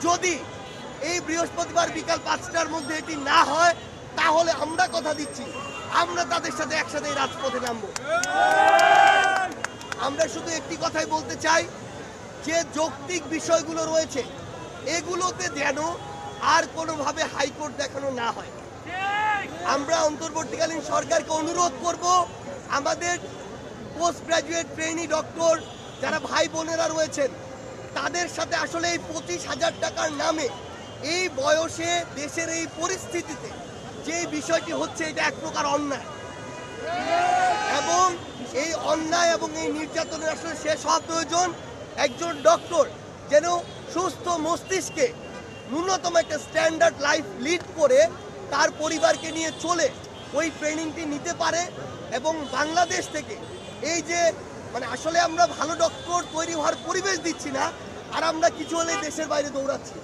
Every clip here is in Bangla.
যদি এই বৃহস্পতিবার বিকাল 5টার মধ্যে এটি না হয় তাহলে আমরা কথা দিচ্ছি আমরা তাদের সাথে একসাথে এই রাজপথে নামবো। আমরা শুধু একটি কথাই বলতে চাই যে যৌক্তিক বিষয়গুলো রয়েছে এগুলোতে যেন আর কোনোভাবে হাইকোর্ট দেখানো না হয়। আমরা অন্তর্বর্তীকালীন সরকারকে অনুরোধ করব আমাদের পোস্ট গ্রাজুয়েট ট্রেনি ডক্টর যারা ভাই বোনেরা রয়েছেন তাদের সাথে আসলে এই 25,000 টাকার নামে এই বয়সে দেশের এই পরিস্থিতিতে যে বিষয়টি হচ্ছে এটা এক প্রকার অন্যায় এবং এই অন্যায় এবং এই নির্যাতনের আসলে শেষ হওয়া প্রয়োজন। একজন ডক্টর যেন সুস্থ মস্তিষ্কে ন্যূনতম একটা স্ট্যান্ডার্ড লাইফ লিড করে তার পরিবারকে নিয়ে চলে ওই ট্রেনিংটি নিতে পারে এবং বাংলাদেশ থেকে এই যে আসলে আমরা ভালো ডক্টর তৈরি হওয়ার পরিবেশ দিচ্ছি না আর আমরা কিছু হলে দেশের বাইরে দৌড়াচ্ছি।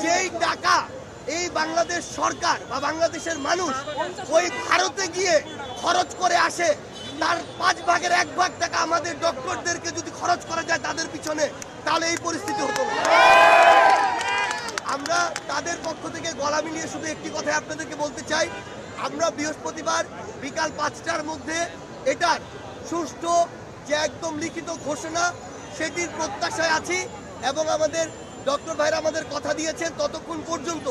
যেই টাকা এই বাংলাদেশ সরকার বা বাংলাদেশের মানুষ ওই ভারতে গিয়ে খরচ করে আসে তার 5 ভাগের 1 ভাগ টাকা আমাদের ডক্টরদেরকে যদি খরচ করা যায় তাদের পিছনে তাহলে এই পরিস্থিতি হতো না। আমরা তাদের পক্ষ থেকে গলা মিলিয়ে শুধু একটি কথা আপনাদেরকে বলতে চাই আমরা বৃহস্পতিবার বিকাল 5টার মধ্যে এটার সুষ্ঠু যে একদম লিখিত ঘোষণা সেটির প্রত্যাশায় আছি এবং আমাদের ডক্টর ভাইরা আমাদের কথা দিয়েছেন ততক্ষণ পর্যন্ত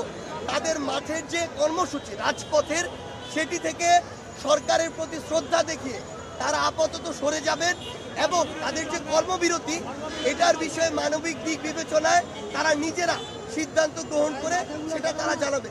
তাদের মাঠের যে কর্মসূচি রাজপথের সেটি থেকে সরকারের প্রতি শ্রদ্ধা দেখিয়ে তারা আপাতত সরে যাবেন এবং তাদের যে কর্মবিরতি এটার বিষয়ে মানবিক দিক বিবেচনায় তারা নিজেরা সিদ্ধান্ত গ্রহণ করে সেটা তারা জানাবে।